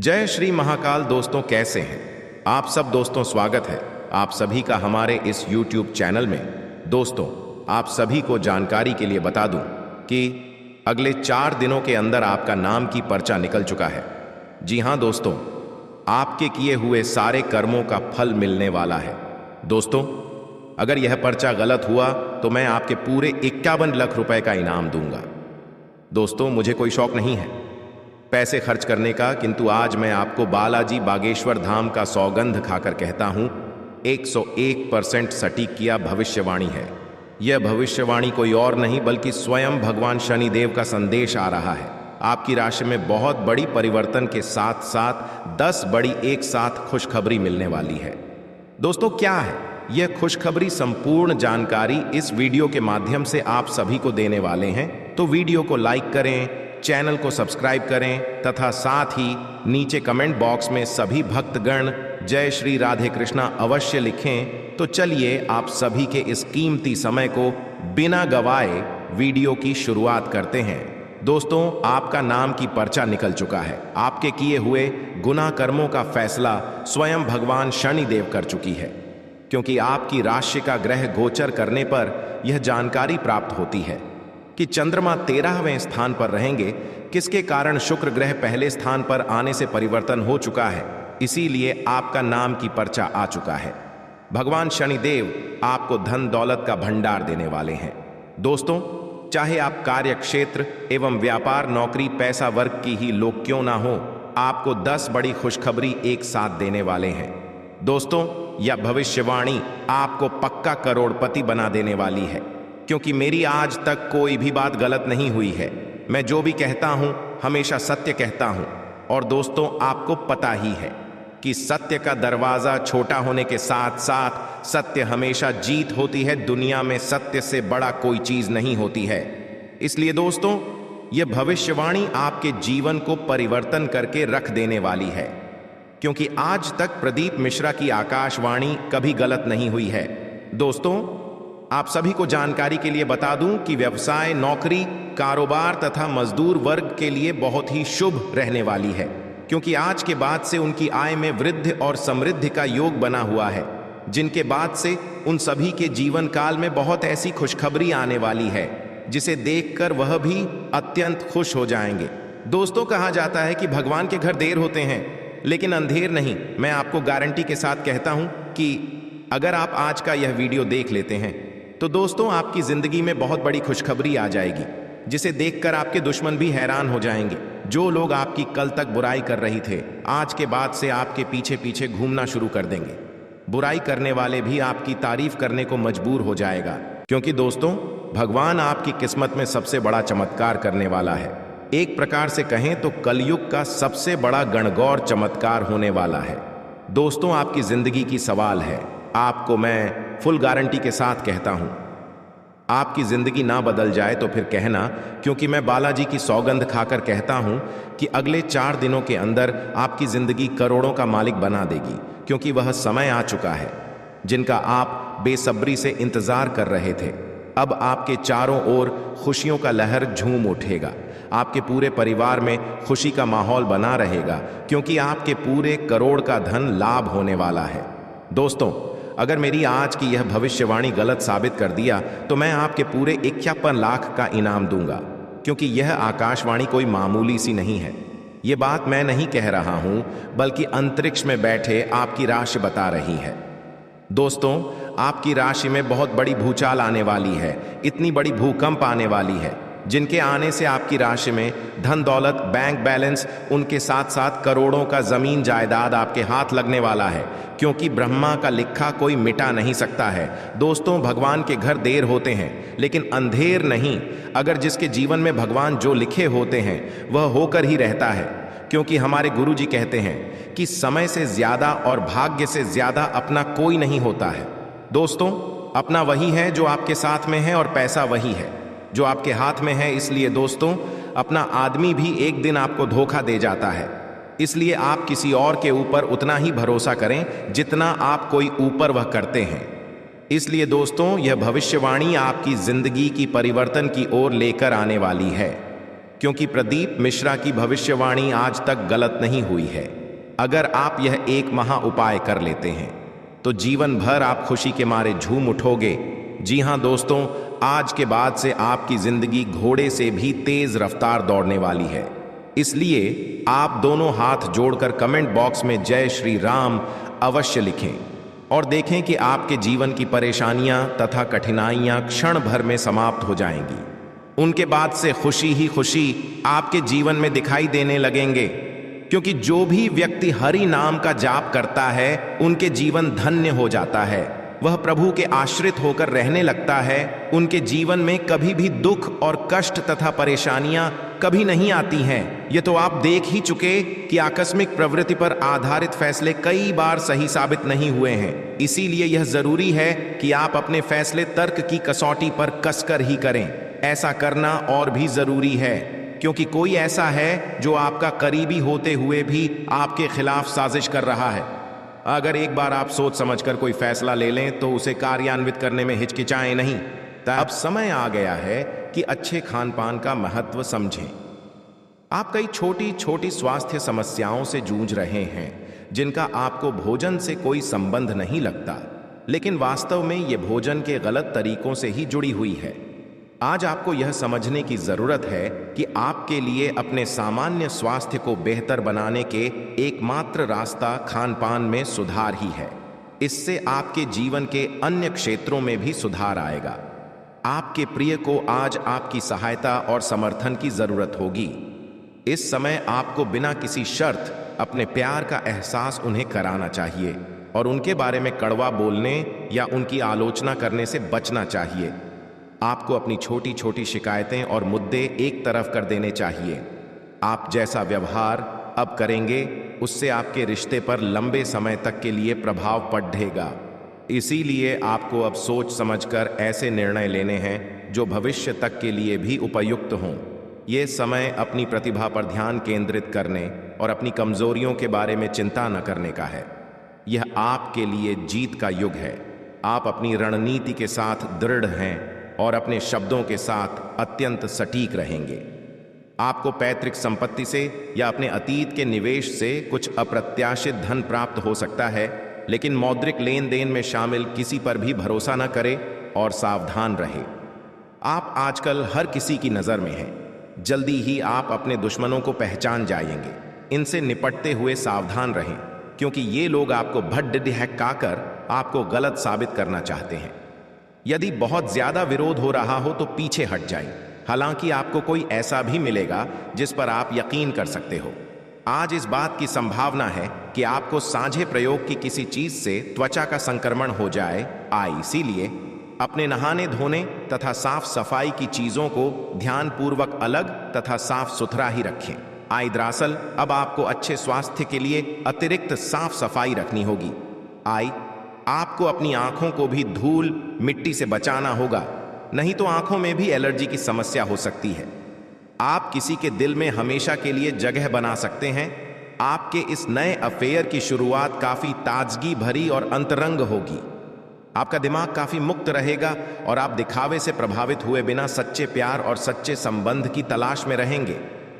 जय श्री महाकाल। दोस्तों कैसे हैं आप सब। दोस्तों स्वागत है आप सभी का हमारे इस YouTube चैनल में। दोस्तों आप सभी को जानकारी के लिए बता दूं कि अगले 4 दिनों के अंदर आपका नाम की पर्चा निकल चुका है। जी हां दोस्तों, आपके किए हुए सारे कर्मों का फल मिलने वाला है। दोस्तों अगर यह पर्चा गलत हुआ तो मैं आपके पूरे 51 लाख रुपए का इनाम दूंगा। दोस्तों मुझे कोई शौक नहीं है पैसे खर्च करने का, किंतु आज मैं आपको बालाजी बागेश्वर धाम का सौगंध खाकर कहता हूं 101% सटीक किया भविष्यवाणी है। यह भविष्यवाणी कोई और नहीं बल्कि स्वयं भगवान शनिदेव का संदेश आ रहा है। आपकी राशि में बहुत बड़ी परिवर्तन के साथ साथ 10 बड़ी एक साथ खुशखबरी मिलने वाली है। दोस्तों क्या है यह खुशखबरी? संपूर्ण जानकारी इस वीडियो के माध्यम से आप सभी को देने वाले हैं, तो वीडियो को लाइक करें, चैनल को सब्सक्राइब करें तथा साथ ही नीचे कमेंट बॉक्स में सभी भक्तगण जय श्री राधे कृष्णा अवश्य लिखें। तो चलिए आप सभी के इस कीमती समय को बिना गवाए वीडियो की शुरुआत करते हैं। दोस्तों आपका नाम की पर्चा निकल चुका है। आपके किए हुए गुनाह कर्मों का फैसला स्वयं भगवान शनिदेव कर चुकी है, क्योंकि आपकी राशि का ग्रह गोचर करने पर यह जानकारी प्राप्त होती है कि चंद्रमा 13वें स्थान पर रहेंगे, किसके कारण शुक्र ग्रह पहले स्थान पर आने से परिवर्तन हो चुका है। इसीलिए आपका नाम की पर्चा आ चुका है। भगवान शनिदेव आपको धन दौलत का भंडार देने वाले हैं। दोस्तों चाहे आप कार्य क्षेत्र एवं व्यापार नौकरी पैसा वर्ग की ही लोग क्यों ना हो, आपको 10 बड़ी खुशखबरी एक साथ देने वाले हैं। दोस्तों यह भविष्यवाणी आपको पक्का करोड़पति बना देने वाली है, क्योंकि मेरी आज तक कोई भी बात गलत नहीं हुई है। मैं जो भी कहता हूं हमेशा सत्य कहता हूं। और दोस्तों आपको पता ही है कि सत्य का दरवाजा छोटा होने के साथ साथ सत्य हमेशा जीत होती है। दुनिया में सत्य से बड़ा कोई चीज नहीं होती है। इसलिए दोस्तों यह भविष्यवाणी आपके जीवन को परिवर्तन करके रख देने वाली है, क्योंकि आज तक प्रदीप मिश्रा की आकाशवाणी कभी गलत नहीं हुई है। दोस्तों आप सभी को जानकारी के लिए बता दूं कि व्यवसाय नौकरी कारोबार तथा मजदूर वर्ग के लिए बहुत ही शुभ रहने वाली है, क्योंकि आज के बाद से उनकी आय में वृद्धि और समृद्धि का योग बना हुआ है, जिनके बाद से उन सभी के जीवन काल में बहुत ऐसी खुशखबरी आने वाली है जिसे देखकर वह भी अत्यंत खुश हो जाएंगे। दोस्तों कहा जाता है कि भगवान के घर देर होते हैं लेकिन अंधेर नहीं। मैं आपको गारंटी के साथ कहता हूं कि अगर आप आज का यह वीडियो देख लेते हैं तो दोस्तों आपकी जिंदगी में बहुत बड़ी खुशखबरी आ जाएगी, जिसे देखकर आपके दुश्मन भी हैरान हो जाएंगे। जो लोग आपकी कल तक बुराई कर रही थे, आज के बाद से आपके पीछे पीछे घूमना शुरू कर देंगे। बुराई करने वाले भी आपकी तारीफ करने को मजबूर हो जाएगा, क्योंकि दोस्तों भगवान आपकी किस्मत में सबसे बड़ा चमत्कार करने वाला है। एक प्रकार से कहें तो कलयुग का सबसे बड़ा गणगौर चमत्कार होने वाला है। दोस्तों आपकी जिंदगी की सवाल है। आपको मैं फुल गारंटी के साथ कहता हूं, आपकी जिंदगी ना बदल जाए तो फिर कहना, क्योंकि मैं बालाजी की सौगंध खाकर कहता हूं कि अगले 4 दिनों के अंदर आपकी जिंदगी करोड़ों का मालिक बना देगी, क्योंकि वह समय आ चुका है जिनका आप बेसब्री से इंतजार कर रहे थे। अब आपके चारों ओर खुशियों का लहर झूम उठेगा। आपके पूरे परिवार में खुशी का माहौल बना रहेगा, क्योंकि आपके पूरे करोड़ का धन लाभ होने वाला है। दोस्तों अगर मेरी आज की यह भविष्यवाणी गलत साबित कर दिया तो मैं आपके पूरे 51 लाख का इनाम दूंगा, क्योंकि यह आकाशवाणी कोई मामूली सी नहीं है। यह बात मैं नहीं कह रहा हूं बल्कि अंतरिक्ष में बैठे आपकी राशि बता रही है। दोस्तों आपकी राशि में बहुत बड़ी भूचाल आने वाली है, इतनी बड़ी भूकंप आने वाली है जिनके आने से आपकी राशि में धन दौलत बैंक बैलेंस उनके साथ साथ करोड़ों का जमीन जायदाद आपके हाथ लगने वाला है, क्योंकि ब्रह्मा का लिखा कोई मिटा नहीं सकता है। दोस्तों भगवान के घर देर होते हैं लेकिन अंधेर नहीं। अगर जिसके जीवन में भगवान जो लिखे होते हैं वह होकर ही रहता है, क्योंकि हमारे गुरु जी कहते हैं कि समय से ज्यादा और भाग्य से ज्यादा अपना कोई नहीं होता है। दोस्तों अपना वही है जो आपके साथ में है और पैसा वही है जो आपके हाथ में है। इसलिए दोस्तों अपना आदमी भी एक दिन आपको धोखा दे जाता है, इसलिए आप किसी और के ऊपर उतना ही भरोसा करें जितना आप कोई ऊपर वह करते हैं। इसलिए दोस्तों यह भविष्यवाणी आपकी जिंदगी की परिवर्तन की ओर लेकर आने वाली है, क्योंकि प्रदीप मिश्रा की भविष्यवाणी आज तक गलत नहीं हुई है। अगर आप यह एक महा उपाय कर लेते हैं तो जीवन भर आप खुशी के मारे झूम उठोगे। जी हां दोस्तों, आज के बाद से आपकी जिंदगी घोड़े से भी तेज रफ्तार दौड़ने वाली है। इसलिए आप दोनों हाथ जोड़कर कमेंट बॉक्स में जय श्री राम अवश्य लिखें और देखें कि आपके जीवन की परेशानियां तथा कठिनाइयां क्षण भर में समाप्त हो जाएंगी। उनके बाद से खुशी ही खुशी आपके जीवन में दिखाई देने लगेंगे, क्योंकि जो भी व्यक्ति हरि नाम का जाप करता है उनके जीवन धन्य हो जाता है। वह प्रभु के आश्रित होकर रहने लगता है। उनके जीवन में कभी भी दुख और कष्ट तथा परेशानियां कभी नहीं आती हैं। ये तो आप देख ही चुके कि आकस्मिक प्रवृत्ति पर आधारित फैसले कई बार सही साबित नहीं हुए हैं। इसीलिए यह जरूरी है कि आप अपने फैसले तर्क की कसौटी पर कसकर ही करें। ऐसा करना और भी जरूरी है, क्योंकि कोई ऐसा है जो आपका करीबी होते हुए भी आपके खिलाफ साजिश कर रहा है। अगर एक बार आप सोच समझकर कोई फैसला ले लें तो उसे कार्यान्वित करने में हिचकिचाएं नहीं। अब समय आ गया है कि अच्छे खान पान का महत्व समझें। आप कई छोटी छोटी स्वास्थ्य समस्याओं से जूझ रहे हैं जिनका आपको भोजन से कोई संबंध नहीं लगता, लेकिन वास्तव में ये भोजन के गलत तरीकों से ही जुड़ी हुई है। आज आपको यह समझने की जरूरत है कि आपके लिए अपने सामान्य स्वास्थ्य को बेहतर बनाने के एकमात्र रास्ता खान पान में सुधार ही है। इससे आपके जीवन के अन्य क्षेत्रों में भी सुधार आएगा। आपके प्रिय को आज आपकी सहायता और समर्थन की जरूरत होगी। इस समय आपको बिना किसी शर्त अपने प्यार का एहसास उन्हें कराना चाहिए और उनके बारे में कड़वा बोलने या उनकी आलोचना करने से बचना चाहिए। आपको अपनी छोटी छोटी शिकायतें और मुद्दे एक तरफ कर देने चाहिए। आप जैसा व्यवहार अब करेंगे उससे आपके रिश्ते पर लंबे समय तक के लिए प्रभाव पड़ेगा। इसीलिए आपको अब सोच समझकर ऐसे निर्णय लेने हैं जो भविष्य तक के लिए भी उपयुक्त हों। ये समय अपनी प्रतिभा पर ध्यान केंद्रित करने और अपनी कमजोरियों के बारे में चिंता न करने का है। यह आपके लिए जीत का युग है। आप अपनी रणनीति के साथ दृढ़ हैं और अपने शब्दों के साथ अत्यंत सटीक रहेंगे। आपको पैतृक संपत्ति से या अपने अतीत के निवेश से कुछ अप्रत्याशित धन प्राप्त हो सकता है, लेकिन मौद्रिक लेन देन में शामिल किसी पर भी भरोसा न करें और सावधान रहे। आप आजकल हर किसी की नज़र में हैं। जल्दी ही आप अपने दुश्मनों को पहचान जाएंगे। इनसे निपटते हुए सावधान रहें, क्योंकि ये लोग आपको भड़काकर आपको गलत साबित करना चाहते हैं। यदि बहुत ज्यादा विरोध हो रहा हो तो पीछे हट जाएं। हालांकि आपको कोई ऐसा भी मिलेगा जिस पर आप यकीन कर सकते हो। आज इस बात की संभावना है कि आपको साझे प्रयोग की किसी चीज से त्वचा का संक्रमण हो जाए। इसीलिए अपने नहाने धोने तथा साफ सफाई की चीजों को ध्यानपूर्वक अलग तथा साफ सुथरा ही रखें। दरअसल अब आपको अच्छे स्वास्थ्य के लिए अतिरिक्त साफ सफाई रखनी होगी। आपको अपनी आंखों को भी धूल मिट्टी से बचाना होगा, नहीं तो आंखों में भी एलर्जी की समस्या हो सकती है। आप किसी के दिल में हमेशा के लिए जगह बना सकते हैं। आपके इस नए अफेयर की शुरुआत काफी ताजगी भरी और अंतरंग होगी। आपका दिमाग काफी मुक्त रहेगा और आप दिखावे से प्रभावित हुए बिना सच्चे प्यार और सच्चे संबंध की तलाश में रहेंगे।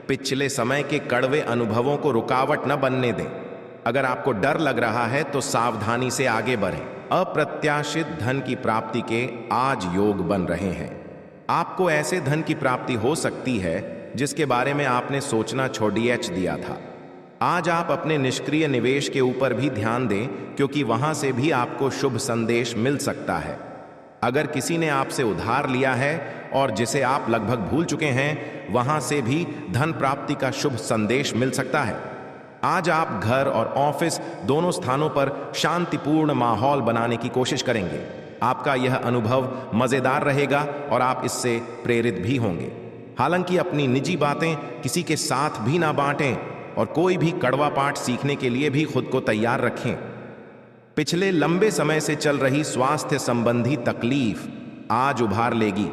पिछले समय के कड़वे अनुभवों को रुकावट न बनने दें। अगर आपको डर लग रहा है तो सावधानी से आगे बढ़ें। अप्रत्याशित धन की प्राप्ति के आज योग बन रहे हैं। आपको ऐसे धन की प्राप्ति हो सकती है जिसके बारे में आपने सोचना छोड़ दिया था। आज आप अपने निष्क्रिय निवेश के ऊपर भी ध्यान दें, क्योंकि वहां से भी आपको शुभ संदेश मिल सकता है। अगर किसी ने आपसे उधार लिया है और जिसे आप लगभग भूल चुके हैं, वहां से भी धन प्राप्ति का शुभ संदेश मिल सकता है। आज आप घर और ऑफिस दोनों स्थानों पर शांतिपूर्ण माहौल बनाने की कोशिश करेंगे। आपका यह अनुभव मजेदार रहेगा और आप इससे प्रेरित भी होंगे। हालांकि अपनी निजी बातें किसी के साथ भी ना बांटें और कोई भी कड़वा पाठ सीखने के लिए भी खुद को तैयार रखें। पिछले लंबे समय से चल रही स्वास्थ्य संबंधी तकलीफ आज उभार लेगी।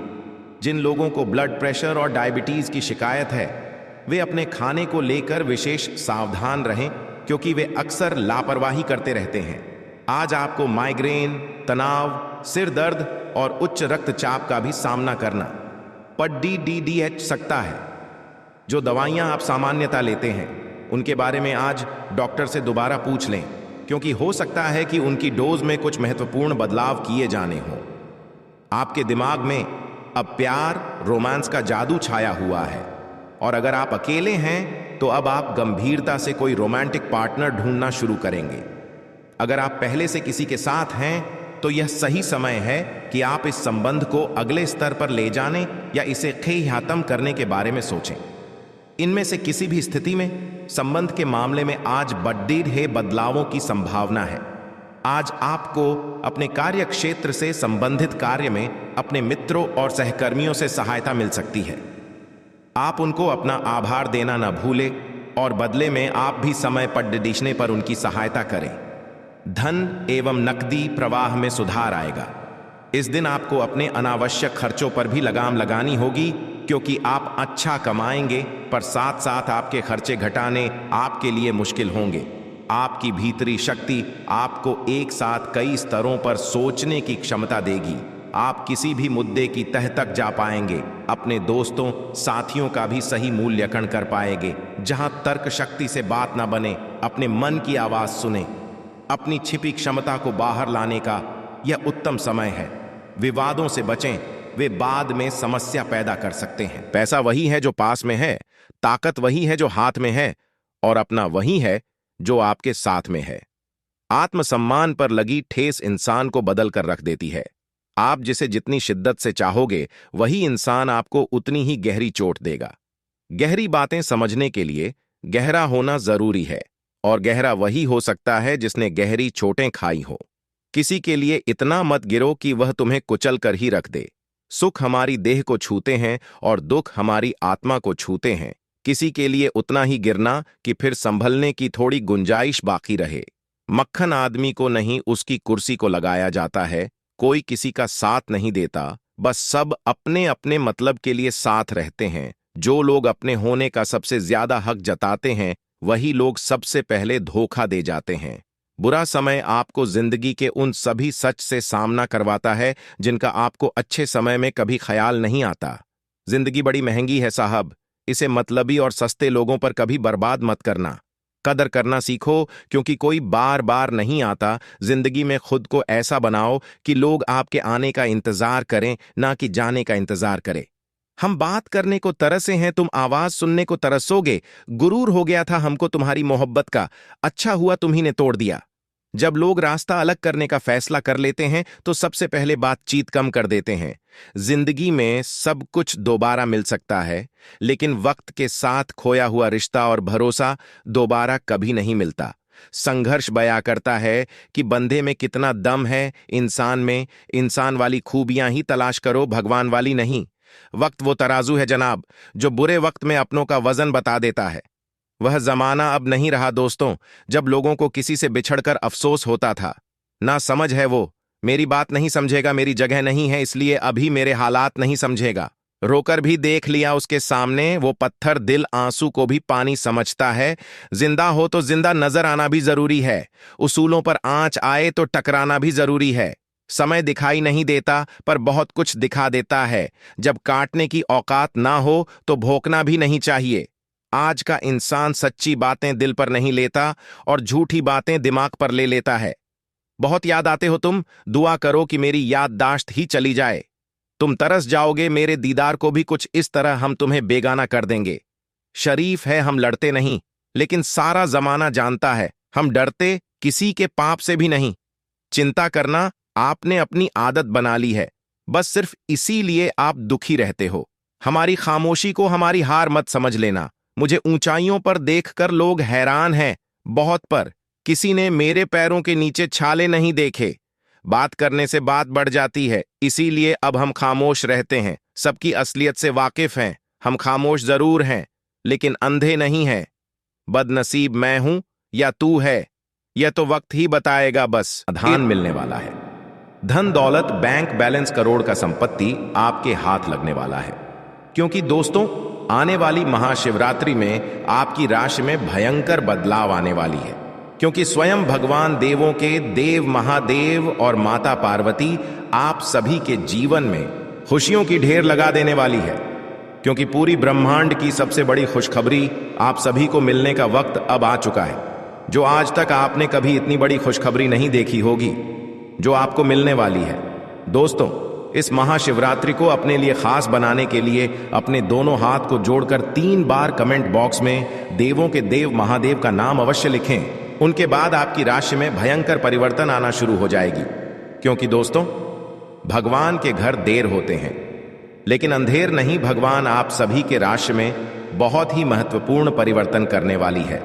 जिन लोगों को ब्लड प्रेशर और डायबिटीज की शिकायत है, वे अपने खाने को लेकर विशेष सावधान रहें, क्योंकि वे अक्सर लापरवाही करते रहते हैं। आज आपको माइग्रेन, तनाव, सिर दर्द और उच्च रक्तचाप का भी सामना करना पड़ सकता है। जो दवाइयां आप सामान्यतः लेते हैं उनके बारे में आज डॉक्टर से दोबारा पूछ लें, क्योंकि हो सकता है कि उनकी डोज में कुछ महत्वपूर्ण बदलाव किए जाने हों। आपके दिमाग में अब प्यार, रोमांस का जादू छाया हुआ है, और अगर आप अकेले हैं तो अब आप गंभीरता से कोई रोमांटिक पार्टनर ढूंढना शुरू करेंगे। अगर आप पहले से किसी के साथ हैं तो यह सही समय है कि आप इस संबंध को अगले स्तर पर ले जाने या इसे खत्म करने के बारे में सोचें। इनमें से किसी भी स्थिति में संबंध के मामले में आज बड़े बदलावों की संभावना है। आज आपको अपने कार्य क्षेत्र से संबंधित कार्य में अपने मित्रों और सहकर्मियों से सहायता मिल सकती है। आप उनको अपना आभार देना न भूलें और बदले में आप भी समय पर डिशने पर उनकी सहायता करें। धन एवं नकदी प्रवाह में सुधार आएगा। इस दिन आपको अपने अनावश्यक खर्चों पर भी लगाम लगानी होगी, क्योंकि आप अच्छा कमाएंगे पर साथ साथ आपके खर्चे घटाने आपके लिए मुश्किल होंगे। आपकी भीतरी शक्ति आपको एक साथ कई स्तरों पर सोचने की क्षमता देगी। आप किसी भी मुद्दे की तह तक जा पाएंगे, अपने दोस्तों साथियों का भी सही मूल्यांकन कर पाएंगे। जहां तर्क शक्ति से बात ना बने, अपने मन की आवाज सुने। अपनी छिपी क्षमता को बाहर लाने का यह उत्तम समय है। विवादों से बचें, वे बाद में समस्या पैदा कर सकते हैं। पैसा वही है जो पास में है, ताकत वही है जो हाथ में है, और अपना वही है जो आपके साथ में है। आत्मसम्मान पर लगी ठेस इंसान को बदल कर रख देती है। आप जिसे जितनी शिद्दत से चाहोगे, वही इंसान आपको उतनी ही गहरी चोट देगा। गहरी बातें समझने के लिए गहरा होना जरूरी है, और गहरा वही हो सकता है जिसने गहरी चोटें खाई हो। किसी के लिए इतना मत गिरो कि वह तुम्हें कुचल कर ही रख दे। सुख हमारी देह को छूते हैं और दुख हमारी आत्मा को छूते हैं। किसी के लिए उतना ही गिरना कि फिर संभलने की थोड़ी गुंजाइश बाकी रहे। मक्खन आदमी को नहीं, उसकी कुर्सी को लगाया जाता है। कोई किसी का साथ नहीं देता, बस सब अपने अपने मतलब के लिए साथ रहते हैं। जो लोग अपने होने का सबसे ज्यादा हक जताते हैं, वही लोग सबसे पहले धोखा दे जाते हैं। बुरा समय आपको जिंदगी के उन सभी सच से सामना करवाता है जिनका आपको अच्छे समय में कभी ख्याल नहीं आता। जिंदगी बड़ी महंगी है साहब, इसे मतलबी और सस्ते लोगों पर कभी बर्बाद मत करना। कदर करना सीखो, क्योंकि कोई बार बार नहीं आता। जिंदगी में खुद को ऐसा बनाओ कि लोग आपके आने का इंतजार करें, ना कि जाने का इंतजार करें। हम बात करने को तरसे हैं, तुम आवाज सुनने को तरसोगे। गुरूर हो गया था हमको तुम्हारी मोहब्बत का, अच्छा हुआ तुम्ही ने तोड़ दिया। जब लोग रास्ता अलग करने का फैसला कर लेते हैं तो सबसे पहले बातचीत कम कर देते हैं। जिंदगी में सब कुछ दोबारा मिल सकता है, लेकिन वक्त के साथ खोया हुआ रिश्ता और भरोसा दोबारा कभी नहीं मिलता। संघर्ष बयां करता है कि बंदे में कितना दम है, इंसान में। इंसान वाली खूबियां ही तलाश करो, भगवान वाली नहीं। वक्त वो तराजू है जनाब, जो बुरे वक्त में अपनों का वजन बता देता है। वह जमाना अब नहीं रहा दोस्तों, जब लोगों को किसी से बिछड़कर अफसोस होता था। ना समझ है वो, मेरी बात नहीं समझेगा, मेरी जगह नहीं है, इसलिए अभी मेरे हालात नहीं समझेगा। रोकर भी देख लिया उसके सामने, वो पत्थर दिल आंसू को भी पानी समझता है। जिंदा हो तो जिंदा नजर आना भी जरूरी है। उसूलों पर आंच आए तो टकराना भी जरूरी है। समय दिखाई नहीं देता, पर बहुत कुछ दिखा देता है। जब काटने की औकात ना हो तो भोंकना भी नहीं चाहिए। आज का इंसान सच्ची बातें दिल पर नहीं लेता और झूठी बातें दिमाग पर ले लेता है। बहुत याद आते हो तुम, दुआ करो कि मेरी याददाश्त ही चली जाए। तुम तरस जाओगे मेरे दीदार को भी, कुछ इस तरह हम तुम्हें बेगाना कर देंगे। शरीफ है हम लड़ते नहीं, लेकिन सारा जमाना जानता है हम डरते किसी के पाप से भी नहीं। चिंता करना आपने अपनी आदत बना ली है, बस सिर्फ इसीलिए आप दुखी रहते हो। हमारी खामोशी को हमारी हार मत समझ लेना। मुझे ऊंचाइयों पर देखकर लोग हैरान हैं, बहुत, पर किसी ने मेरे पैरों के नीचे छाले नहीं देखे। बात करने से बात बढ़ जाती है, इसीलिए अब हम खामोश रहते हैं। सबकी असलियत से वाकिफ हैं। हम खामोश जरूर हैं, लेकिन अंधे नहीं हैं। बदनसीब मैं हूं या तू है, यह तो वक्त ही बताएगा। बस धन मिलने वाला है, धन दौलत, बैंक बैलेंस, करोड़ का संपत्ति आपके हाथ लगने वाला है। क्योंकि दोस्तों, आने वाली महाशिवरात्रि में आपकी राशि में भयंकर बदलाव आने वाली है, क्योंकि स्वयं भगवान देवों के देव महादेव और माता पार्वती आप सभी के जीवन में खुशियों की ढेर लगा देने वाली है। क्योंकि पूरी ब्रह्मांड की सबसे बड़ी खुशखबरी आप सभी को मिलने का वक्त अब आ चुका है। जो आज तक आपने कभी इतनी बड़ी खुशखबरी नहीं देखी होगी, जो आपको मिलने वाली है। दोस्तों, इस महाशिवरात्रि को अपने लिए खास बनाने के लिए अपने दोनों हाथ को जोड़कर 3 बार कमेंट बॉक्स में देवों के देव महादेव का नाम अवश्य लिखें। उनके बाद आपकी राशि में भयंकर परिवर्तन आना शुरू हो जाएगी। क्योंकि दोस्तों, भगवान के घर देर होते हैं, लेकिन अंधेर नहीं। भगवान आप सभी के राशि में बहुत ही महत्वपूर्ण परिवर्तन करने वाली है।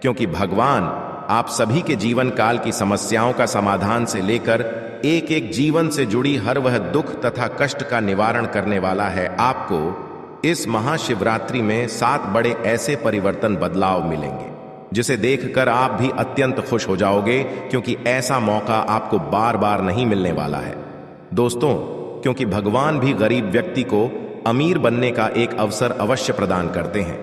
क्योंकि भगवान आप सभी के जीवन काल की समस्याओं का समाधान से लेकर एक एक जीवन से जुड़ी हर वह दुख तथा कष्ट का निवारण करने वाला है। आपको इस महाशिवरात्रि में 7 बड़े ऐसे परिवर्तन बदलाव मिलेंगे जिसे देखकर आप भी अत्यंत खुश हो जाओगे, क्योंकि ऐसा मौका आपको बार बार नहीं मिलने वाला है। दोस्तों, क्योंकि भगवान भी गरीब व्यक्ति को अमीर बनने का एक अवसर अवश्य प्रदान करते हैं,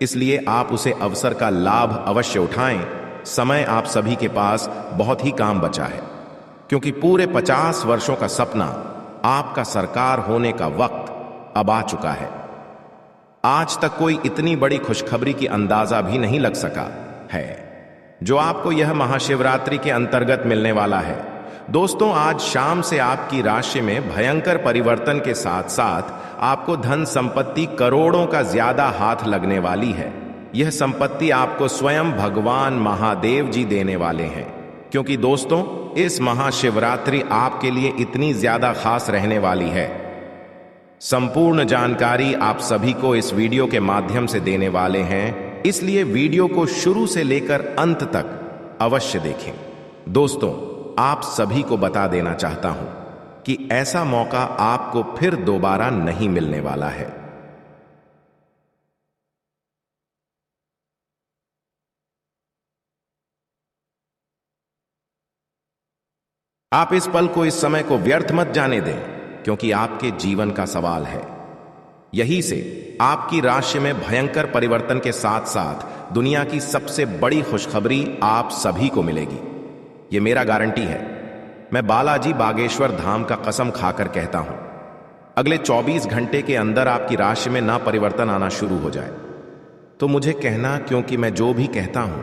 इसलिए आप उसे अवसर का लाभ अवश्य उठाएं। समय आप सभी के पास बहुत ही काम बचा है, क्योंकि पूरे 50 वर्षों का सपना आपका सरकार होने का वक्त अब आ चुका है। आज तक कोई इतनी बड़ी खुशखबरी की अंदाजा भी नहीं लग सका है जो आपको यह महाशिवरात्रि के अंतर्गत मिलने वाला है। दोस्तों, आज शाम से आपकी राशि में भयंकर परिवर्तन के साथ साथ आपको धन संपत्ति करोड़ों का ज्यादा हाथ लगने वाली है। यह संपत्ति आपको स्वयं भगवान महादेव जी देने वाले हैं। क्योंकि दोस्तों, इस महाशिवरात्रि आपके लिए इतनी ज्यादा खास रहने वाली है। संपूर्ण जानकारी आप सभी को इस वीडियो के माध्यम से देने वाले हैं, इसलिए वीडियो को शुरू से लेकर अंत तक अवश्य देखें। दोस्तों, आप सभी को बता देना चाहता हूं कि ऐसा मौका आपको फिर दोबारा नहीं मिलने वाला है। आप इस पल को, इस समय को व्यर्थ मत जाने दें, क्योंकि आपके जीवन का सवाल है। यही से आपकी राशि में भयंकर परिवर्तन के साथ साथ दुनिया की सबसे बड़ी खुशखबरी आप सभी को मिलेगी। यह मेरा गारंटी है। मैं बालाजी बागेश्वर धाम का कसम खाकर कहता हूं, अगले 24 घंटे के अंदर आपकी राशि में ना परिवर्तन आना शुरू हो जाए तो मुझे कहना, क्योंकि मैं जो भी कहता हूं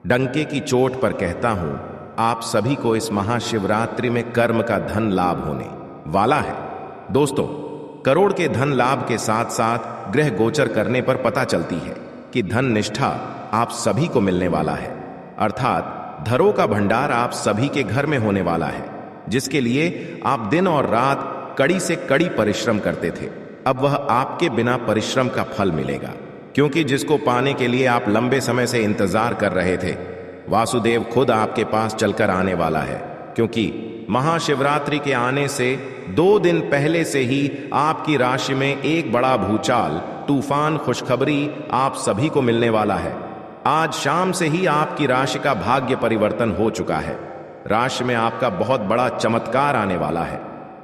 डंके की चोट पर कहता हूं। आप सभी को इस महाशिवरात्रि में कर्म का धन लाभ होने वाला है। दोस्तों, करोड़ के धन लाभ के साथ साथ ग्रह गोचर करने पर पता चलती है कि धन निष्ठा आप सभी को मिलने वाला है। अर्थात धरों का भंडार आप सभी के घर में होने वाला है, जिसके लिए आप दिन और रात कड़ी से कड़ी परिश्रम करते थे। अब वह आपके बिना परिश्रम का फल मिलेगा, क्योंकि जिसको पाने के लिए आप लंबे समय से इंतजार कर रहे थे, वासुदेव खुद आपके पास चलकर आने वाला है। क्योंकि महाशिवरात्रि के आने से 2 दिन पहले से ही आपकी राशि में एक बड़ा भूचाल, तूफान, खुशखबरी आप सभी को मिलने वाला है। आज शाम से ही आपकी राशि का भाग्य परिवर्तन हो चुका है। राशि में आपका बहुत बड़ा चमत्कार आने वाला है,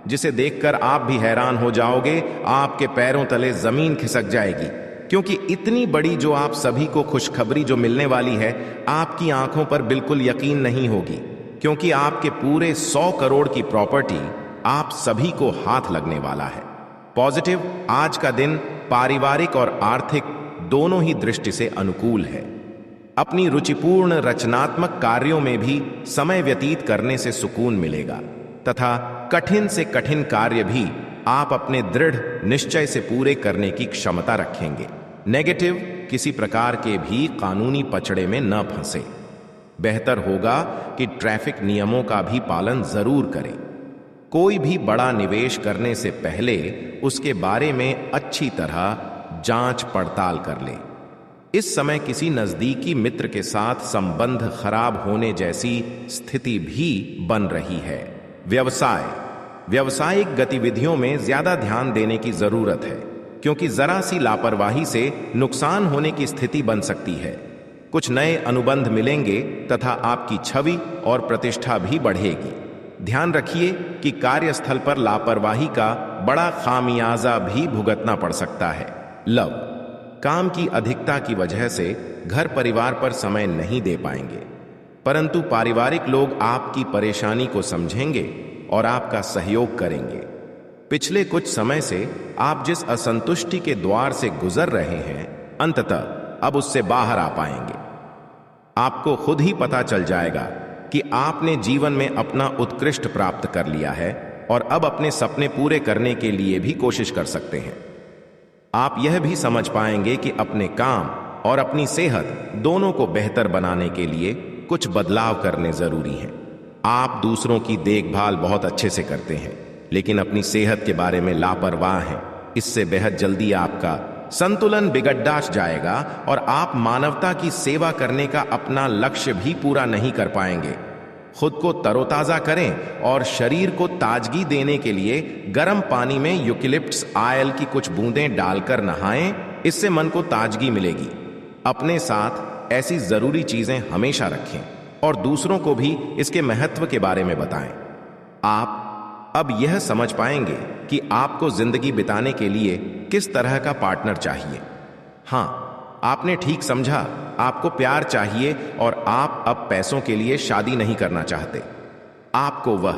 जिसे देखकर आप भी हैरान हो जाओगे। आपके पैरों तले जमीन खिसक जाएगी, क्योंकि इतनी बड़ी जो आप सभी को खुशखबरी जो मिलने वाली है, आपकी आंखों पर बिल्कुल यकीन नहीं होगी। क्योंकि आपके पूरे 100 करोड़ की प्रॉपर्टी आप सभी को हाथ लगने वाला है। पॉजिटिव, आज का दिन पारिवारिक और आर्थिक दोनों ही दृष्टि से अनुकूल है। अपनी रुचिपूर्ण रचनात्मक कार्यों में भी समय व्यतीत करने से सुकून मिलेगा तथा कठिन से कठिन कार्य भी आप अपने दृढ़ निश्चय से पूरे करने की क्षमता रखेंगे। नेगेटिव, किसी प्रकार के भी कानूनी पचड़े में न फंसे। बेहतर होगा कि ट्रैफिक नियमों का भी पालन जरूर करें। कोई भी बड़ा निवेश करने से पहले उसके बारे में अच्छी तरह जांच पड़ताल कर ले। इस समय किसी नजदीकी मित्र के साथ संबंध खराब होने जैसी स्थिति भी बन रही है। व्यवसाय, व्यावसायिक गतिविधियों में ज्यादा ध्यान देने की जरूरत है, क्योंकि जरा सी लापरवाही से नुकसान होने की स्थिति बन सकती है। कुछ नए अनुबंध मिलेंगे तथा आपकी छवि और प्रतिष्ठा भी बढ़ेगी। ध्यान रखिए कि कार्यस्थल पर लापरवाही का बड़ा खामियाजा भी भुगतना पड़ सकता है। लव, काम की अधिकता की वजह से घर परिवार पर समय नहीं दे पाएंगे, परंतु पारिवारिक लोग आपकी परेशानी को समझेंगे और आपका सहयोग करेंगे। पिछले कुछ समय से आप जिस असंतुष्टि के द्वार से गुजर रहे हैं, अंततः अब उससे बाहर आ पाएंगे। आपको खुद ही पता चल जाएगा कि आपने जीवन में अपना उत्कृष्ट प्राप्त कर लिया है और अब अपने सपने पूरे करने के लिए भी कोशिश कर सकते हैं। आप यह भी समझ पाएंगे कि अपने काम और अपनी सेहत दोनों को बेहतर बनाने के लिए कुछ बदलाव करने जरूरी हैं। आप दूसरों की देखभाल बहुत अच्छे से करते हैं, लेकिन अपनी सेहत के बारे में लापरवाह हैं। इससे बेहद जल्दी आपका संतुलन बिगड़ जाएगा और आप मानवता की सेवा करने का अपना लक्ष्य भी पूरा नहीं कर पाएंगे। खुद को तरोताजा करें और शरीर को ताजगी देने के लिए गर्म पानी में यूकेलिप्टस ऑयल की कुछ बूंदें डालकर नहाएं। इससे मन को ताजगी मिलेगी। अपने साथ ऐसी जरूरी चीजें हमेशा रखें और दूसरों को भी इसके महत्व के बारे में बताएं। आप अब यह समझ पाएंगे कि आपको जिंदगी बिताने के लिए किस तरह का पार्टनर चाहिए। हाँ, आपने ठीक समझा, आपको प्यार चाहिए और आप अब पैसों के लिए शादी नहीं करना चाहते। आपको वह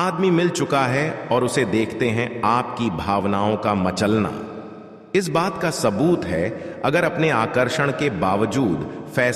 आदमी मिल चुका है और उसे देखते हैं आपकी भावनाओं का मचलना। इस बात का सबूत है, अगर अपने आकर्षण के बावजूद फैसला